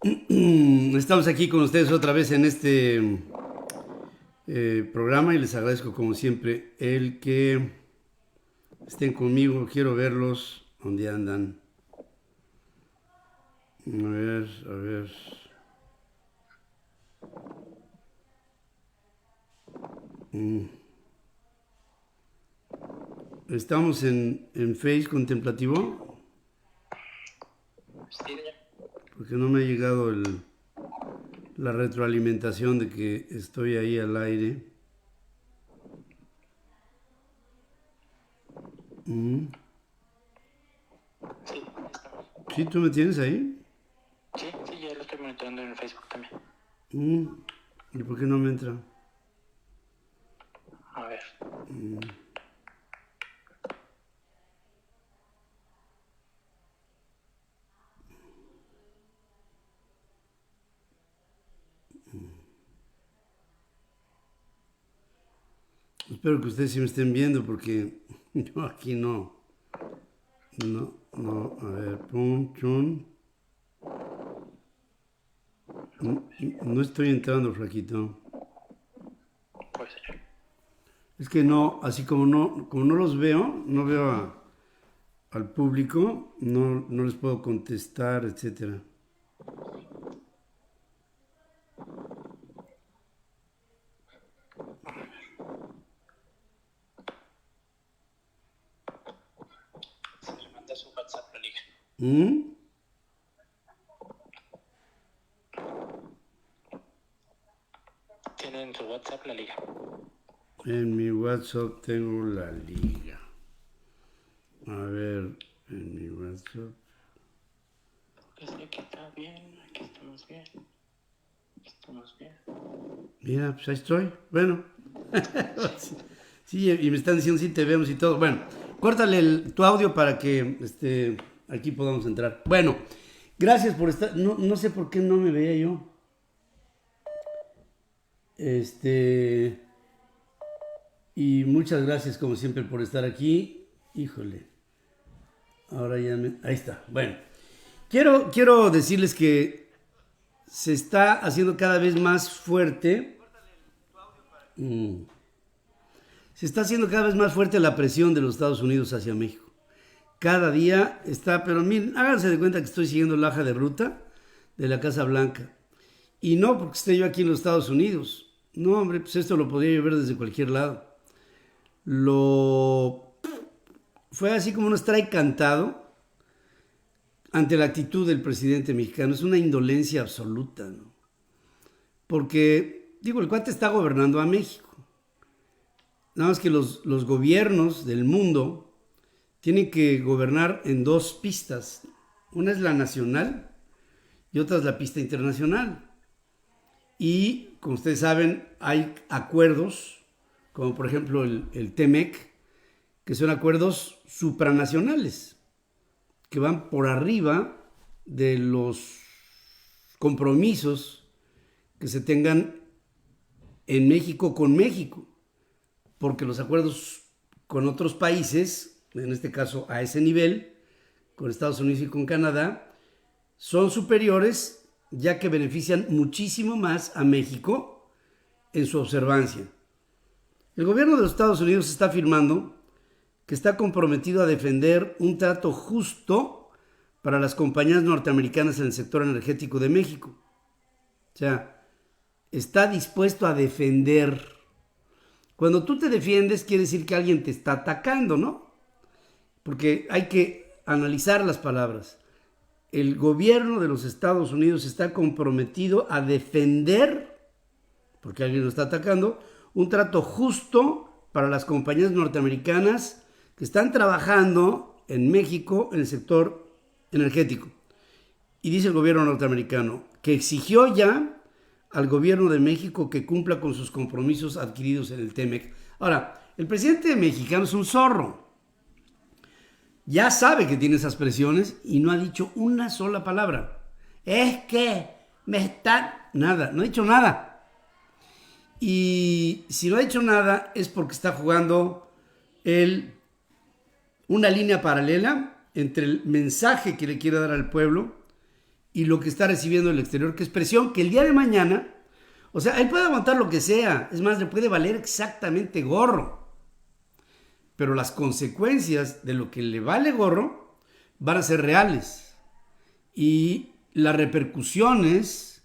Estamos aquí con ustedes otra vez en este programa y les agradezco como siempre el que estén conmigo. Quiero verlos donde andan. A ver, a ver. Estamos en Face Contemplativo Sí, porque no me ha llegado la retroalimentación de que estoy ahí al aire. sí, estamos. ¿Sí, tú me tienes ahí? Sí, sí, ya lo estoy monitoreando en el Facebook también. ¿Y por qué no me entra? A ver. Espero que ustedes sí me estén viendo porque yo aquí no. No, a ver, pum, chun. No estoy entrando, flaquito. Puede ser. Es que no, así como no los veo, no veo al público, no les puedo contestar, etcétera. Se le manda su WhatsApp la liga. ¿Mm? Tiene en su WhatsApp la liga. En mi WhatsApp tengo la liga. A ver, en mi WhatsApp. Porque sí, aquí está bien, aquí estamos bien. Aquí estamos bien. Mira, pues ahí estoy. Bueno, Sí. sí, y me están diciendo si te vemos y todo. Bueno, córtale tu audio para que aquí podamos entrar. Bueno, gracias por estar. No sé por qué no me veía yo. Y muchas gracias como siempre por estar aquí. Híjole. Ahora ya me. Ahí está. Bueno. Quiero decirles que se está haciendo cada vez más fuerte. Se está haciendo cada vez más fuerte la presión de los Estados Unidos hacia México. Cada día está, pero miren, háganse de cuenta que estoy siguiendo la hoja de ruta de la Casa Blanca. Y no porque esté yo aquí en los Estados Unidos. No, hombre, pues esto lo podría yo ver desde cualquier lado. Lo fue así como un strike cantado ante la actitud del presidente mexicano. Es una indolencia absoluta, ¿no? Porque, digo, el cuate está gobernando a México. Nada más que los gobiernos del mundo tienen que gobernar en dos pistas. Una es la nacional y otra es la pista internacional. Y, como ustedes saben, hay acuerdos, como por ejemplo el TEMEC, que son acuerdos supranacionales, que van por arriba de los compromisos que se tengan en México con México, porque los acuerdos con otros países, en este caso a ese nivel, con Estados Unidos y con Canadá, son superiores ya que benefician muchísimo más a México en su observancia. El gobierno de los Estados Unidos está afirmando que está comprometido a defender un trato justo para las compañías norteamericanas en el sector energético de México. O sea, está dispuesto a defender. Cuando tú te defiendes, quiere decir que alguien te está atacando, ¿no? Porque hay que analizar las palabras. El gobierno de los Estados Unidos está comprometido a defender, porque alguien lo está atacando, un trato justo para las compañías norteamericanas que están trabajando en México en el sector energético. Y dice el gobierno norteamericano que exigió ya al gobierno de México que cumpla con sus compromisos adquiridos en el TEMEC. Ahora, el presidente mexicano es un zorro. Ya sabe que tiene esas presiones y no ha dicho una sola palabra. Es que me están... Nada, no ha dicho nada. Y si no ha dicho nada es porque está jugando una línea paralela entre el mensaje que le quiere dar al pueblo y lo que está recibiendo el exterior, que es presión, que el día de mañana, o sea, él puede aguantar lo que sea, es más, le puede valer exactamente gorro, pero las consecuencias de lo que le vale gorro van a ser reales, y las repercusiones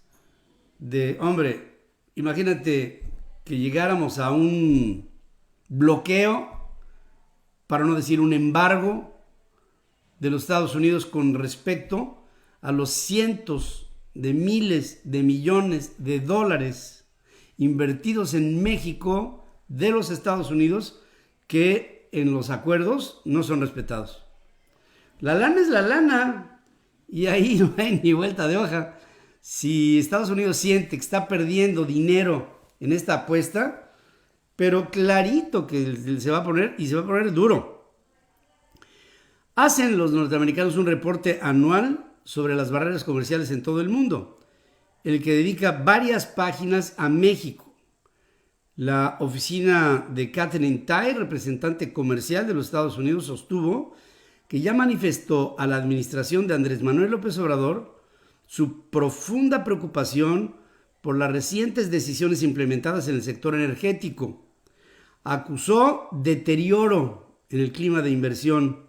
de, hombre, imagínate que llegáramos a un bloqueo, para no decir un embargo, de los Estados Unidos con respecto a los cientos de miles de millones de dólares invertidos en México de los Estados Unidos, que en los acuerdos no son respetados. La lana es la lana y ahí no hay ni vuelta de hoja. Si Estados Unidos siente que está perdiendo dinero en esta apuesta, pero clarito que se va a poner, y se va a poner duro. Hacen los norteamericanos un reporte anual sobre las barreras comerciales en todo el mundo, en el que dedica varias páginas a México. La oficina de Katherine Tai, representante comercial de los Estados Unidos, sostuvo que ya manifestó a la administración de Andrés Manuel López Obrador su profunda preocupación por las recientes decisiones implementadas en el sector energético. Acusó deterioro en el clima de inversión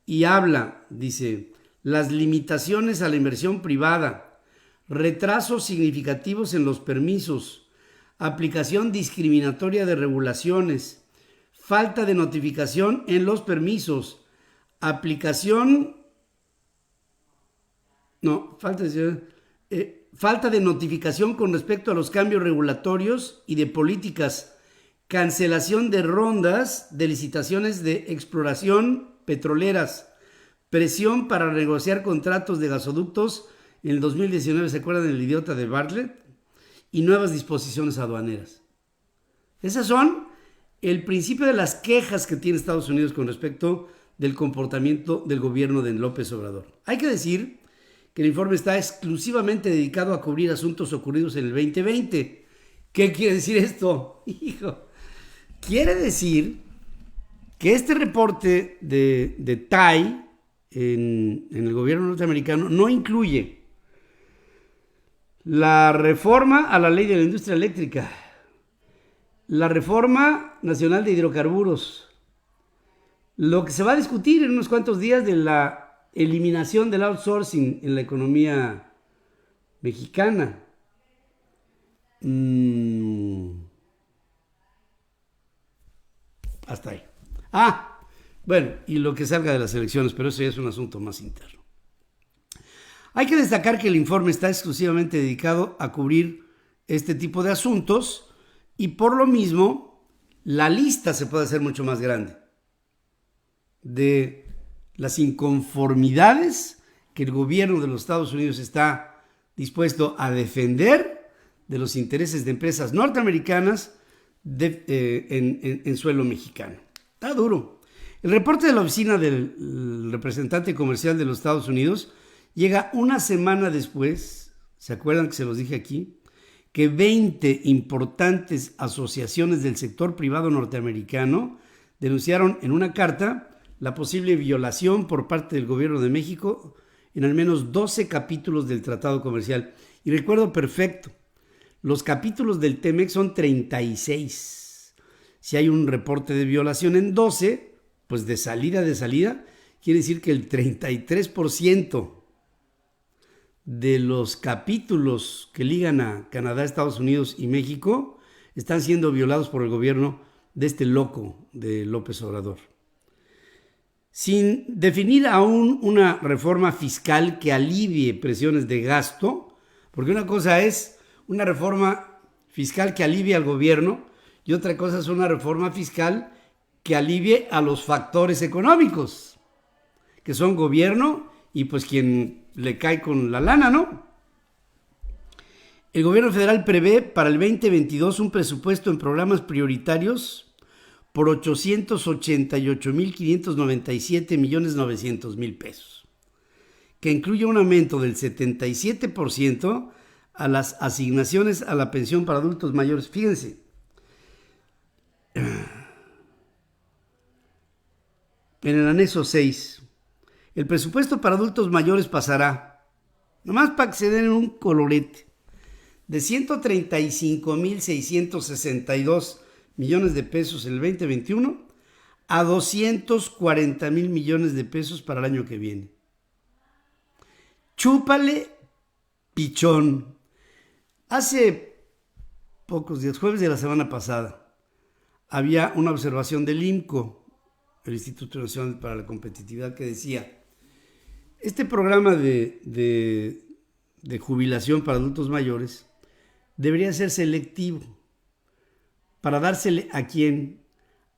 y habla, dice, las limitaciones a la inversión privada, retrasos significativos en los permisos, aplicación discriminatoria de regulaciones, falta de notificación en los permisos, falta de notificación con respecto a los cambios regulatorios y de políticas, cancelación de rondas de licitaciones de exploración petroleras, presión para negociar contratos de gasoductos en el 2019, ¿se acuerdan del idiota de Bartlett? Y nuevas disposiciones aduaneras. Esas son el principio de las quejas que tiene Estados Unidos con respecto del comportamiento del gobierno de López Obrador. Hay que decir que el informe está exclusivamente dedicado a cubrir asuntos ocurridos en el 2020. ¿Qué quiere decir esto? Hijo, quiere decir que este reporte de Tai en el gobierno norteamericano no incluye la reforma a la ley de la industria eléctrica, la reforma nacional de hidrocarburos, lo que se va a discutir en unos cuantos días de la eliminación del outsourcing en la economía mexicana. Hasta ahí. Bueno, y lo que salga de las elecciones, pero eso ya es un asunto más interno. Hay que destacar que el informe está exclusivamente dedicado a cubrir este tipo de asuntos y por lo mismo la lista se puede hacer mucho más grande de las inconformidades que el gobierno de los Estados Unidos está dispuesto a defender de los intereses de empresas norteamericanas en suelo mexicano. Está duro. El reporte de la oficina del representante comercial de los Estados Unidos llega una semana después, ¿se acuerdan que se los dije aquí? Que 20 importantes asociaciones del sector privado norteamericano denunciaron en una carta la posible violación por parte del gobierno de México en al menos 12 capítulos del tratado comercial. Y recuerdo perfecto, los capítulos del TEMEC son 36. Si hay un reporte de violación en 12, pues de salida, quiere decir que el 33% de los capítulos que ligan a Canadá, Estados Unidos y México están siendo violados por el gobierno de este loco de López Obrador. Sin definir aún una reforma fiscal que alivie presiones de gasto, porque una cosa es una reforma fiscal que alivie al gobierno y otra cosa es una reforma fiscal que alivie a los factores económicos, que son gobierno y pues quien le cae con la lana, ¿no? El gobierno federal prevé para el 2022 un presupuesto en programas prioritarios por 888,597,900,000 pesos, que incluye un aumento del 77% a las asignaciones a la pensión para adultos mayores. Fíjense, en el anexo 6, el presupuesto para adultos mayores pasará nomás para que se den un colorete, de 135,662 millones de pesos en el 2021 a 240,000 millones de pesos para el año que viene. Chúpale pichón. Hace pocos días, jueves de la semana pasada, había una observación del INCO, el Instituto Nacional para la Competitividad, que decía, este programa de jubilación para adultos mayores debería ser selectivo para dársele a quién,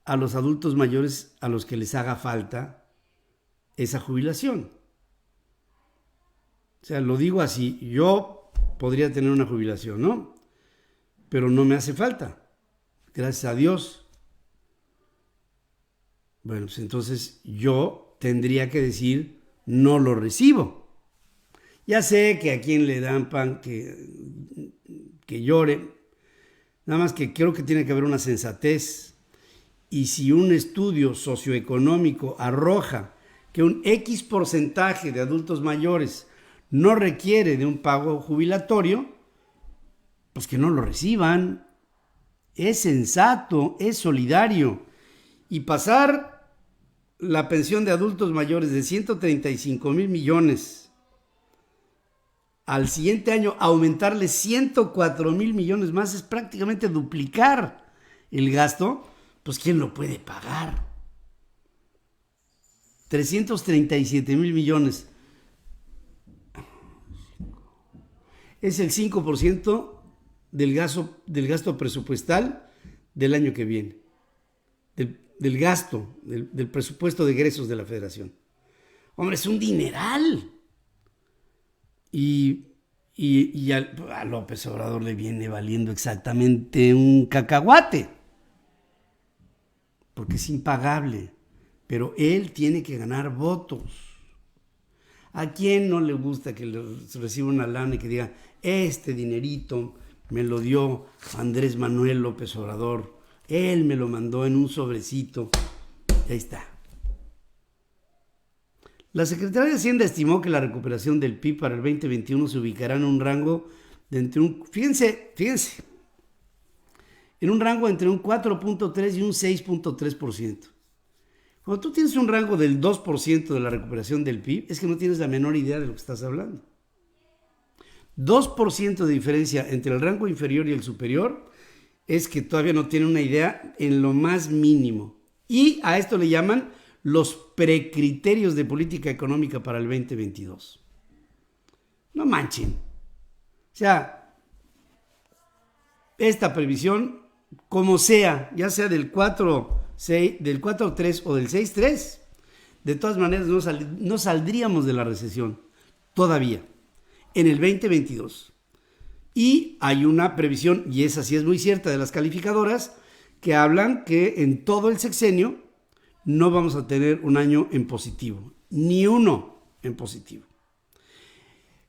a los adultos mayores a los que les haga falta esa jubilación. O sea, lo digo así, yo podría tener una jubilación, ¿no? Pero no me hace falta, gracias a Dios. Bueno, pues entonces yo tendría que decir, no lo recibo. Ya sé que a quien le dan pan que llore, nada más que creo que tiene que haber una sensatez. Y si un estudio socioeconómico arroja que un X porcentaje de adultos mayores no requiere de un pago jubilatorio, pues que no lo reciban. Es sensato, es solidario. Y pasar la pensión de adultos mayores de 135,000 millones al siguiente año, aumentarle 104,000 millones más, es prácticamente duplicar el gasto. Pues ¿quién lo puede pagar? 337,000 millones. Es el 5% del gasto presupuestal del año que viene. Del gasto, del presupuesto de egresos de la Federación. Hombre, es un dineral. Y a López Obrador le viene valiendo exactamente un cacahuate. Porque es impagable. Pero él tiene que ganar votos. ¿A quién no le gusta que reciba una lana y que diga, este dinerito me lo dio Andrés Manuel López Obrador, él me lo mandó en un sobrecito? Y ahí está. La Secretaría de Hacienda estimó que la recuperación del PIB para el 2021 se ubicará en un rango de entre un, fíjense, en un rango entre un 4.3 y un 6.3%. Cuando tú tienes un rango del 2% de la recuperación del PIB, es que no tienes la menor idea de lo que estás hablando. 2% de diferencia entre el rango inferior y el superior es que todavía no tiene una idea en lo más mínimo. Y a esto le llaman los precriterios de política económica para el 2022. No manchen. O sea, esta previsión, como sea, ya sea del 4.3 o del 6.3, de todas maneras no saldríamos de la recesión todavía en el 2022. Y hay una previsión, y esa sí es muy cierta, de las calificadoras, que hablan que en todo el sexenio no vamos a tener un año en positivo, ni uno en positivo.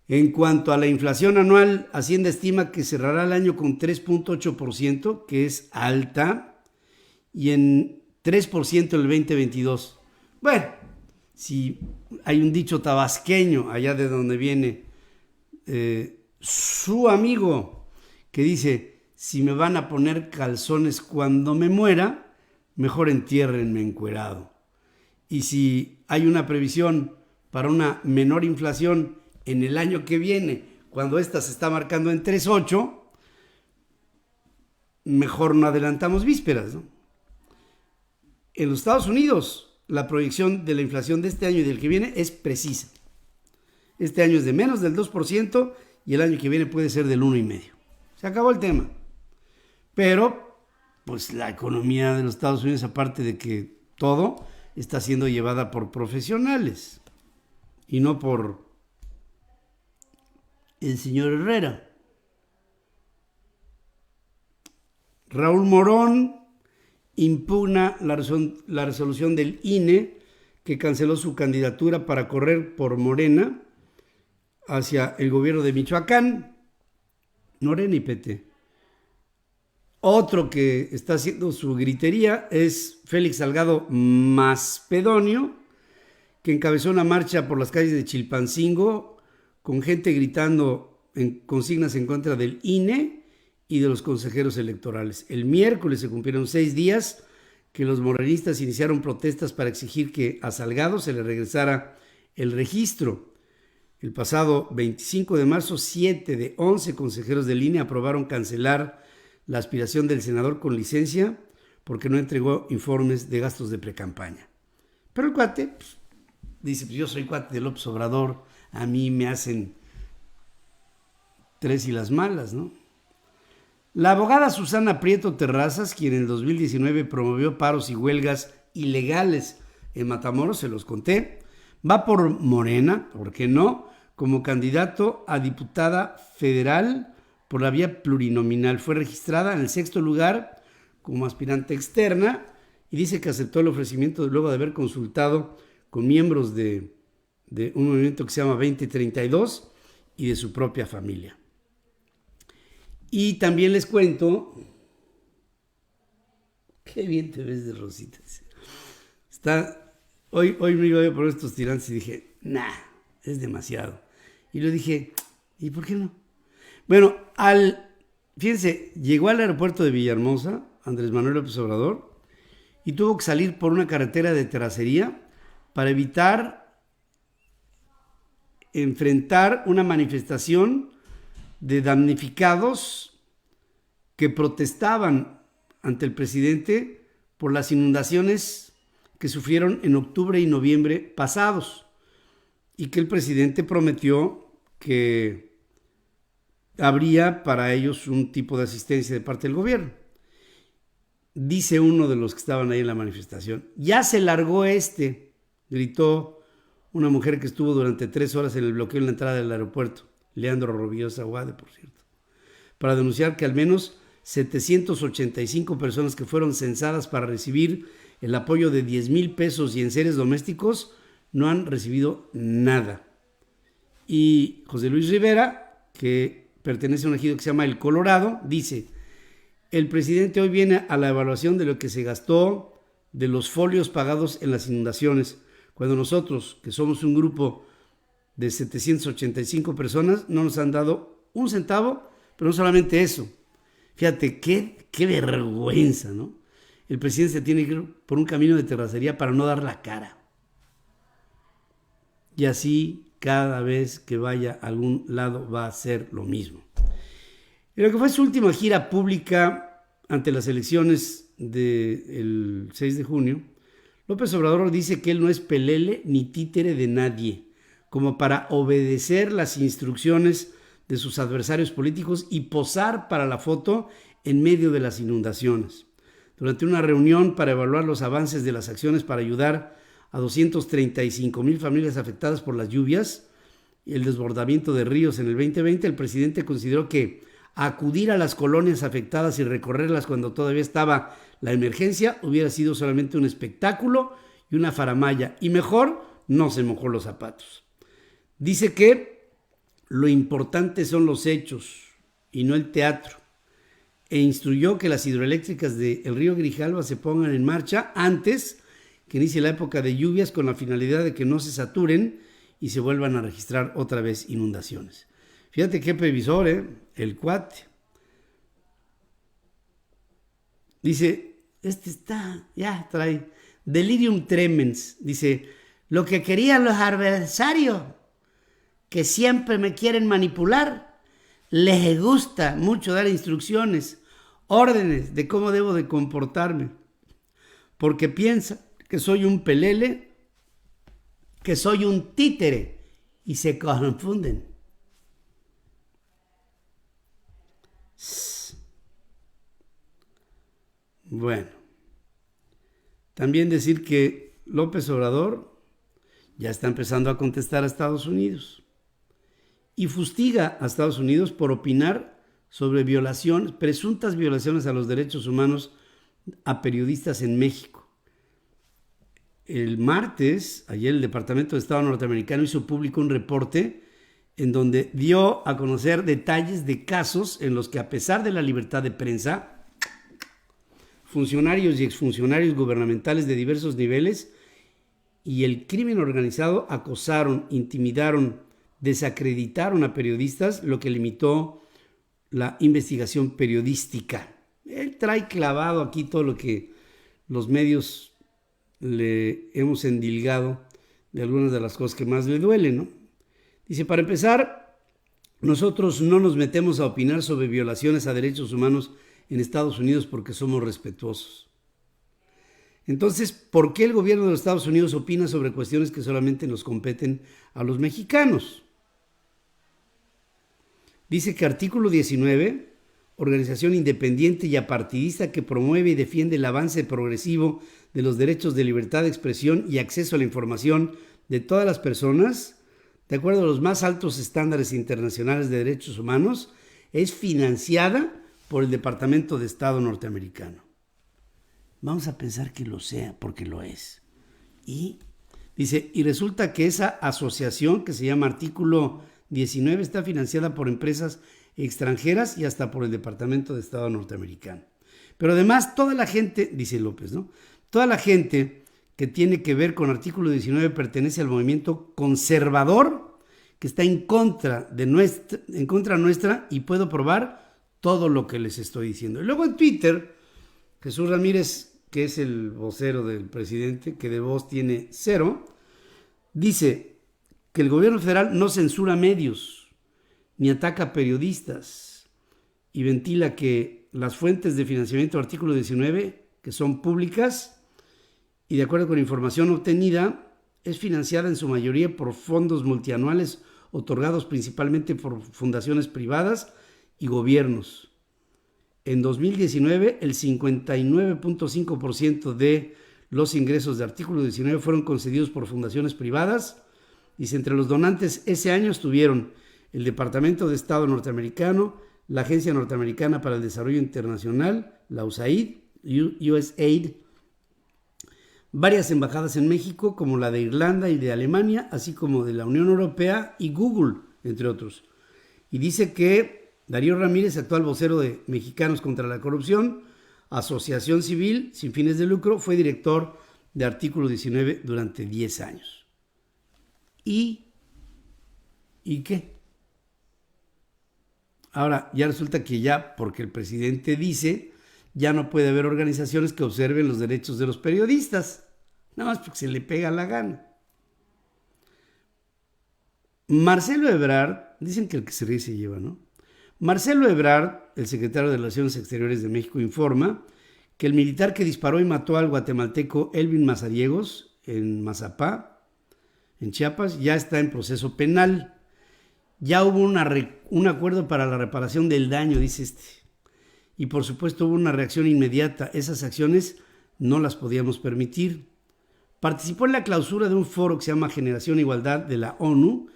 En cuanto a la inflación anual, Hacienda estima que cerrará el año con 3.8%, que es alta, y en 3% el 2022. Bueno, si hay un dicho tabasqueño, allá de donde viene su amigo, que dice, si me van a poner calzones cuando me muera, mejor entiérrenme encuerado. Y si hay una previsión para una menor inflación en el año que viene, cuando esta se está marcando en 3.8, mejor no adelantamos vísperas, ¿no? En los Estados Unidos, la proyección de la inflación de este año y del que viene es precisa. Este año es de menos del 2% y el año que viene puede ser del 1,5%. Se acabó el tema. Pero, pues la economía de los Estados Unidos, aparte de que todo, está siendo llevada por profesionales y no por el señor Herrera. Raúl Morón impugna la resolución del INE que canceló su candidatura para correr por Morena hacia el gobierno de Michoacán. Morena y PT. Otro que está haciendo su gritería es Félix Salgado Macedonio, que encabezó una marcha por las calles de Chilpancingo con gente gritando en consignas en contra del INE y de los consejeros electorales. El miércoles se cumplieron 6 días que los morenistas iniciaron protestas para exigir que a Salgado se le regresara el registro. El pasado 25 de marzo, 7 de 11 consejeros del INE aprobaron cancelar la aspiración del senador con licencia porque no entregó informes de gastos de precampaña. Pero el cuate dice, pues yo soy cuate de López Obrador, a mí me hacen tres y las malas, ¿no? La abogada Susana Prieto Terrazas, quien en el 2019 promovió paros y huelgas ilegales en Matamoros, se los conté, va por Morena, ¿por qué no?, como candidato a diputada federal por la vía plurinominal. Fue registrada en el 6º lugar como aspirante externa y dice que aceptó el ofrecimiento luego de haber consultado con miembros de un movimiento que se llama 2032 y de su propia familia. Y también les cuento, qué bien te ves de Rosita. Hoy me iba a poner estos tirantes y dije, nah, es demasiado. Y le dije, ¿y por qué no? Bueno, fíjense, llegó al aeropuerto de Villahermosa, Andrés Manuel López Obrador, y tuvo que salir por una carretera de terracería para evitar enfrentar una manifestación de damnificados que protestaban ante el presidente por las inundaciones que sufrieron en octubre y noviembre pasados y que el presidente prometió que habría para ellos un tipo de asistencia de parte del gobierno. Dice uno de los que estaban ahí en la manifestación, ya se largó gritó una mujer que estuvo durante 3 horas en el bloqueo en la entrada del aeropuerto, Leandro Robillosa Guade, por cierto, para denunciar que al menos 785 personas que fueron censadas para recibir el apoyo de 10,000 pesos y enseres domésticos no han recibido nada. Y José Luis Rivera, que pertenece a un ejido que se llama El Colorado, dice, el presidente hoy viene a la evaluación de lo que se gastó de los folios pagados en las inundaciones, cuando nosotros, que somos un grupo de 785 personas, no nos han dado un centavo, pero no solamente eso. Fíjate, qué vergüenza, ¿no? El presidente se tiene que ir por un camino de terracería para no dar la cara. Y así, cada vez que vaya a algún lado, va a ser lo mismo. En lo que fue su última gira pública ante las elecciones del 6 de junio, López Obrador dice que él no es pelele ni títere de nadie, como para obedecer las instrucciones de sus adversarios políticos y posar para la foto en medio de las inundaciones. Durante una reunión para evaluar los avances de las acciones para ayudar a 235,000 familias afectadas por las lluvias y el desbordamiento de ríos en el 2020, el presidente consideró que acudir a las colonias afectadas y recorrerlas cuando todavía estaba la emergencia hubiera sido solamente un espectáculo y una faramalla, y mejor no se mojó los zapatos. Dice que lo importante son los hechos y no el teatro, e instruyó que las hidroeléctricas del río Grijalva se pongan en marcha antes que inicie la época de lluvias, con la finalidad de que no se saturen y se vuelvan a registrar otra vez inundaciones. Fíjate qué previsor, el cuate. Dice, trae delirium tremens. Dice, lo que querían los adversarios, que siempre me quieren manipular, les gusta mucho dar instrucciones, órdenes de cómo debo de comportarme, porque piensa que soy un pelele, que soy un títere, y se confunden. Bueno, también decir que López Obrador ya está empezando a contestar a Estados Unidos y fustiga a Estados Unidos por opinar sobre presuntas violaciones a los derechos humanos a periodistas en México. El martes, ayer el Departamento de Estado norteamericano hizo público un reporte en donde dio a conocer detalles de casos en los que, a pesar de la libertad de prensa, funcionarios y exfuncionarios gubernamentales de diversos niveles y el crimen organizado acosaron, intimidaron, desacreditaron a periodistas, lo que limitó la investigación periodística. Él trae clavado aquí todo lo que los medios le hemos endilgado de algunas de las cosas que más le duelen, ¿no? Dice, para empezar, nosotros no nos metemos a opinar sobre violaciones a derechos humanos en Estados Unidos porque somos respetuosos. Entonces, ¿por qué el gobierno de los Estados Unidos opina sobre cuestiones que solamente nos competen a los mexicanos? Dice que artículo 19, organización independiente y apartidista que promueve y defiende el avance progresivo de los derechos de libertad de expresión y acceso a la información de todas las personas, de acuerdo a los más altos estándares internacionales de derechos humanos, es financiada por el Departamento de Estado norteamericano. Vamos a pensar que lo sea, porque lo es. Y dice, y resulta que esa asociación que se llama Artículo 19 está financiada por empresas extranjeras y hasta por el Departamento de Estado norteamericano. Pero además toda la gente, dice López, ¿no? Toda la gente que tiene que ver con Artículo 19 pertenece al movimiento conservador que está en contra nuestra y puedo probar todo lo que les estoy diciendo. Y luego en Twitter, Jesús Ramírez, que es el vocero del presidente, que de voz tiene 0, dice que el gobierno federal no censura medios ni ataca periodistas y ventila que las fuentes de financiamiento del artículo 19, que son públicas y de acuerdo con información obtenida, es financiada en su mayoría por fondos multianuales otorgados principalmente por fundaciones privadas y gobiernos. En 2019, el 59.5% de los ingresos de artículo 19 fueron concedidos por fundaciones privadas. Dice, entre los donantes ese año estuvieron el Departamento de Estado norteamericano, la Agencia Norteamericana para el Desarrollo Internacional, la USAID, varias embajadas en México, como la de Irlanda y de Alemania, así como de la Unión Europea y Google, entre otros. Y dice que Darío Ramírez, actual vocero de Mexicanos contra la Corrupción, asociación civil sin fines de lucro, fue director de Artículo 19 durante 10 años. ¿Y qué? Ahora, ya resulta que ya, porque el presidente dice, ya no puede haber organizaciones que observen los derechos de los periodistas, nada más porque se le pega la gana. Marcelo Ebrard, dicen que el que se ríe se lleva, ¿no? Marcelo Ebrard, el secretario de Relaciones Exteriores de México, informa que el militar que disparó y mató al guatemalteco Elvin Mazariegos en Mazapá, en Chiapas, ya está en proceso penal. Ya hubo un acuerdo para la reparación del daño, dice este. Y por supuesto hubo una reacción inmediata. Esas acciones no las podíamos permitir. Participó en la clausura de un foro que se llama Generación e Igualdad de la ONU,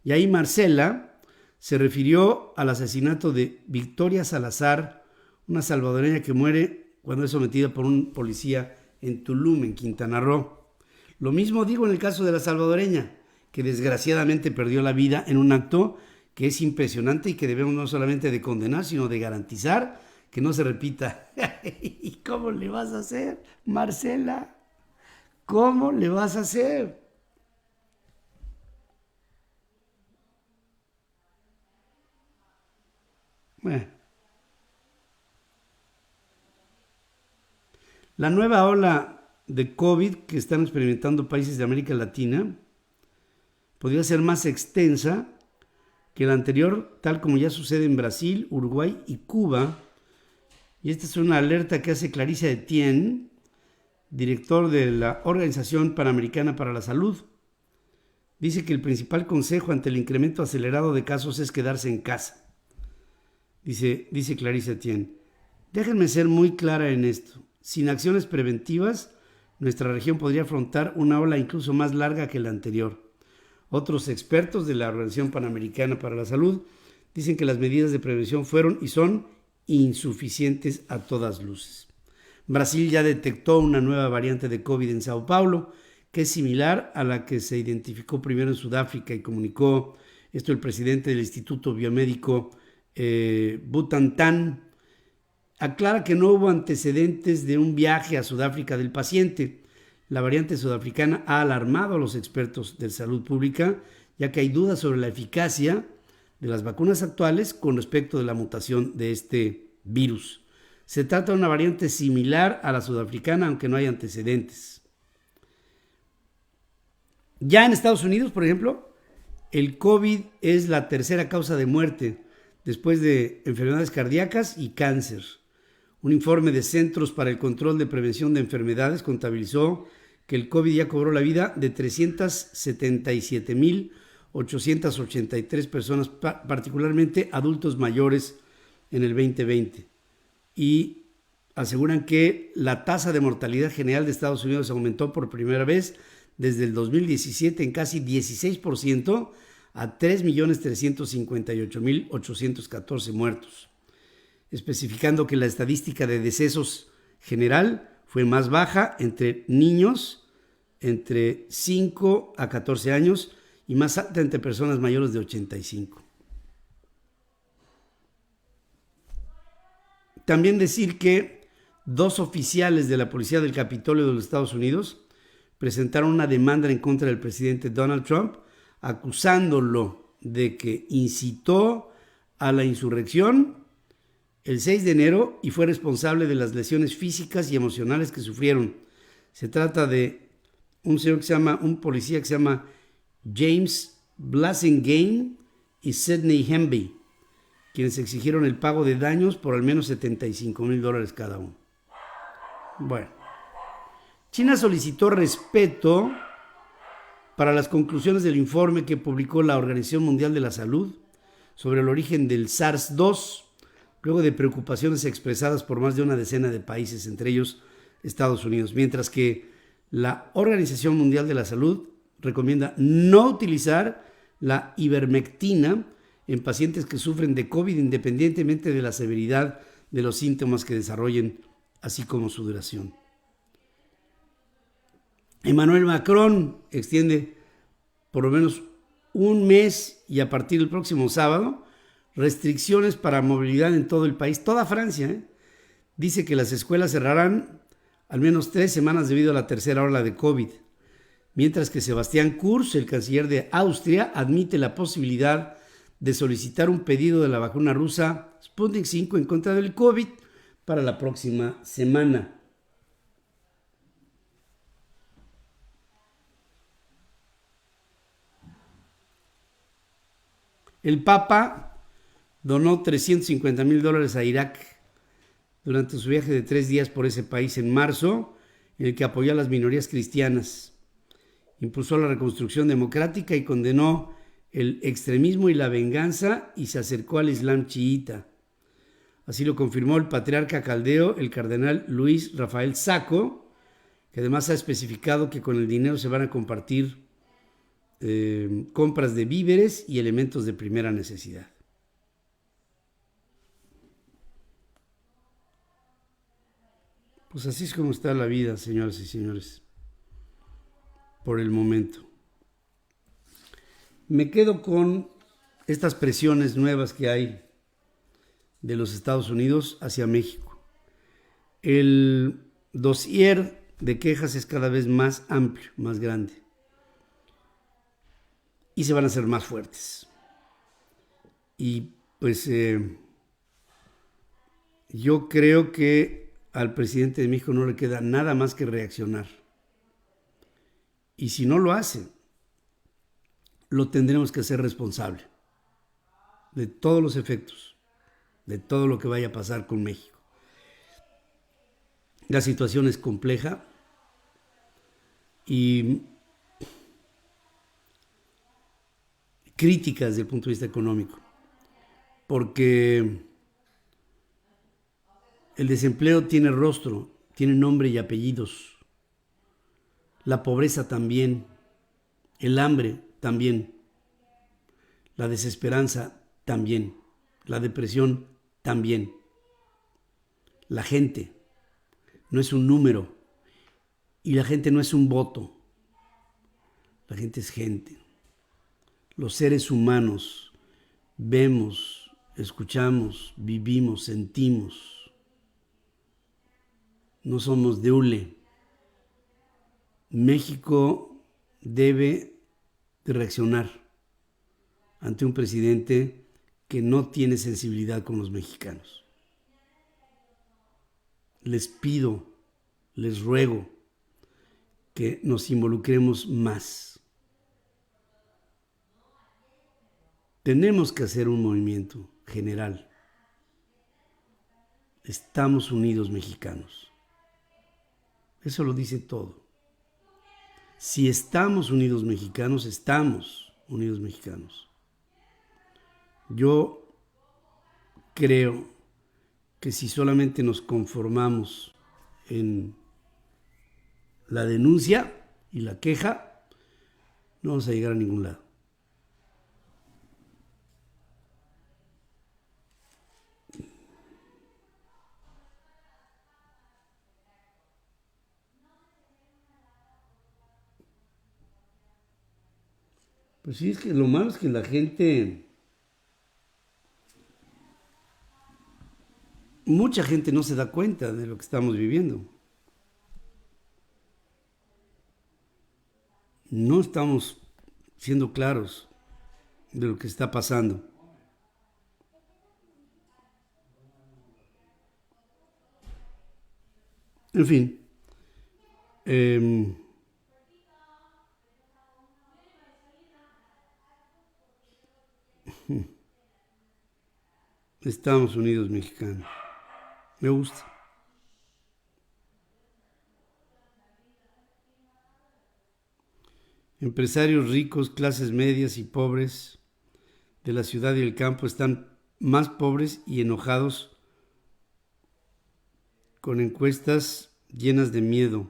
y ahí Marcela se refirió al asesinato de Victoria Salazar, una salvadoreña que muere cuando es sometida por un policía en Tulum, en Quintana Roo. Lo mismo digo en el caso de la salvadoreña, que desgraciadamente perdió la vida en un acto que es impresionante y que debemos no solamente de condenar, sino de garantizar que no se repita. ¿Y cómo le vas a hacer, Marcela? ¿Cómo le vas a hacer? Bueno. La nueva ola de COVID que están experimentando países de América Latina podría ser más extensa que la anterior, tal como ya sucede en Brasil, Uruguay y Cuba. Y esta es una alerta que hace Clarissa Etienne, director de la Organización Panamericana para la Salud. Dice que el principal consejo ante el incremento acelerado de casos es quedarse en casa. Dice Clarissa Etienne, déjenme ser muy clara en esto. Sin acciones preventivas, nuestra región podría afrontar una ola incluso más larga que la anterior. Otros expertos de la Organización Panamericana para la Salud dicen que las medidas de prevención fueron y son insuficientes a todas luces. Brasil ya detectó una nueva variante de COVID en Sao Paulo, que es similar a la que se identificó primero en Sudáfrica, y comunicó esto el presidente del Instituto Biomédico Butantan. Aclara que no hubo antecedentes de un viaje a Sudáfrica del paciente. La variante sudafricana ha alarmado a los expertos de salud pública, ya que hay dudas sobre la eficacia de las vacunas actuales con respecto de la mutación de este virus. Se trata de una variante similar a la sudafricana, aunque no hay antecedentes. Ya en Estados Unidos, por ejemplo, el COVID es la tercera causa de muerte después de enfermedades cardíacas y cáncer. Un informe de Centros para el Control de Prevención de Enfermedades contabilizó que el COVID ya cobró la vida de 377,883 personas, particularmente adultos mayores, en el 2020. Y aseguran que la tasa de mortalidad general de Estados Unidos aumentó por primera vez desde el 2017 en casi 16% a 3,358,814 muertos, especificando que la estadística de decesos general fue más baja entre niños entre 5 a 14 años y más alta entre personas mayores de 85. También decir que 2 oficiales de la Policía del Capitolio de los Estados Unidos presentaron una demanda en contra del presidente Donald Trump, acusándolo de que incitó a la insurrección el 6 de enero y fue responsable de las lesiones físicas y emocionales que sufrieron. Se trata de un policía que se llama James Blasingame y Sidney Hemby, quienes exigieron el pago de daños por al menos $75,000 cada uno. Bueno, China solicitó respeto para las conclusiones del informe que publicó la Organización Mundial de la Salud sobre el origen del SARS-2, luego de preocupaciones expresadas por más de una decena de países, entre ellos Estados Unidos, mientras que la Organización Mundial de la Salud recomienda no utilizar la ivermectina en pacientes que sufren de COVID independientemente de la severidad de los síntomas que desarrollen, así como su duración. Emmanuel Macron extiende por lo menos un mes y a partir del próximo sábado restricciones para movilidad en todo el país, toda Francia. Dice que las escuelas cerrarán al menos 3 semanas debido a la tercera ola de COVID, mientras que Sebastián Kurz, el canciller de Austria, admite la posibilidad de solicitar un pedido de la vacuna rusa Sputnik 5 en contra del COVID para la próxima semana. El Papa donó $350,000 a Irak durante su viaje de 3 días por ese país en marzo, en el que apoyó a las minorías cristianas. Impulsó la reconstrucción democrática y condenó el extremismo y la venganza y se acercó al Islam chiita. Así lo confirmó el patriarca caldeo, el cardenal Luis Rafael Sacco, que además ha especificado que con el dinero se van a compartir compras de víveres y elementos de primera necesidad. Pues así es como está la vida, señoras y señores, por el momento. Me quedo con estas presiones nuevas que hay de los Estados Unidos hacia México. El dossier de quejas es cada vez más amplio, más grande. Y se van a hacer más fuertes. Y pues yo creo que al presidente de México no le queda nada más que reaccionar. Y si no lo hace, lo tendremos que hacer responsable de todos los efectos, de todo lo que vaya a pasar con México. La situación es compleja y crítica desde el punto de vista económico, porque el desempleo tiene rostro, tiene nombre y apellidos, la pobreza también, el hambre también, la desesperanza también, la depresión también. La gente no es un número y la gente no es un voto, la gente es gente. Los seres humanos vemos, escuchamos, vivimos, sentimos. No somos de hule. México debe de reaccionar ante un presidente que no tiene sensibilidad con los mexicanos. Les pido, les ruego que nos involucremos más. Tenemos que hacer un movimiento general. Estamos unidos mexicanos. Eso lo dice todo. Si estamos unidos mexicanos, estamos unidos mexicanos. Yo creo que si solamente nos conformamos en la denuncia y la queja, no vamos a llegar a ningún lado. Pues sí, es que lo malo es que la gente, mucha gente no se da cuenta de lo que estamos viviendo. No estamos siendo claros de lo que está pasando. En fin, estamos unidos mexicanos. Me gusta. Empresarios ricos, clases medias y pobres de la ciudad y el campo están más pobres y enojados con encuestas llenas de miedo.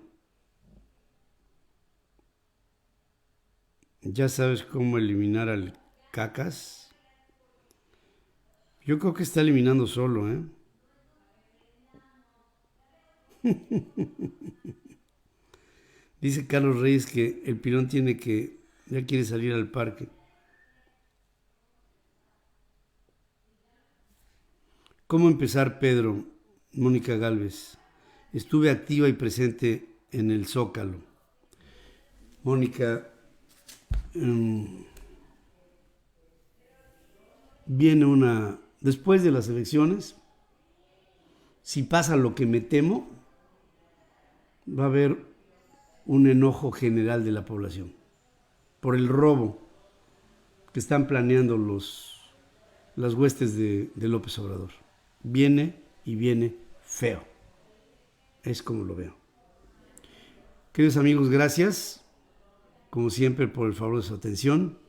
¿Ya sabes cómo eliminar al cacas? Yo creo que está eliminando solo, ¿eh? Dice Carlos Reyes que el pilón ya quiere salir al parque. ¿Cómo empezar, Pedro? Mónica Gálvez. Estuve activa y presente en el Zócalo. Mónica, después de las elecciones, si pasa lo que me temo, va a haber un enojo general de la población por el robo que están planeando las huestes de López Obrador. Viene y viene feo. Es como lo veo. Queridos amigos, gracias, como siempre, por el favor de su atención.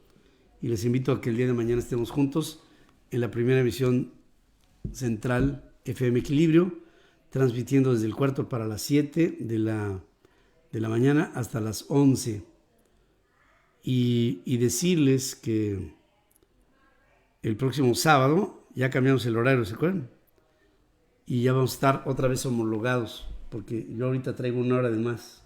Y les invito a que el día de mañana estemos juntos en la primera emisión central FM Equilibrio, transmitiendo desde el cuarto para las 7 de la mañana hasta las 11. Y decirles que el próximo sábado ya cambiamos el horario, ¿se acuerdan? Y ya vamos a estar otra vez homologados, porque yo ahorita traigo una hora de más.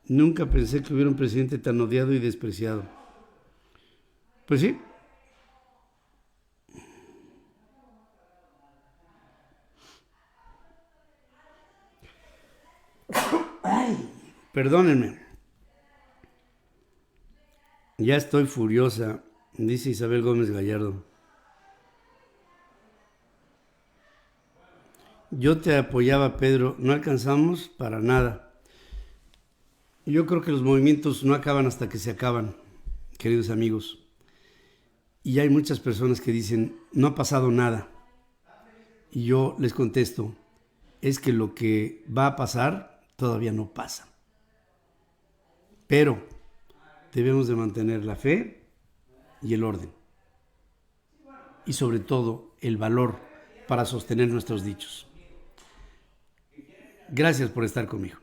Nunca pensé que hubiera un presidente tan odiado y despreciado. Pues sí. Ay, perdónenme. Ya estoy furiosa, dice Isabel Gómez Gallardo. Yo te apoyaba, Pedro. No alcanzamos para nada. Yo creo que los movimientos no acaban hasta que se acaban, queridos amigos. Y hay muchas personas que dicen, no ha pasado nada. Y yo les contesto, es que lo que va a pasar todavía no pasa. Pero debemos de mantener la fe y el orden. Y sobre todo, el valor para sostener nuestros dichos. Gracias por estar conmigo.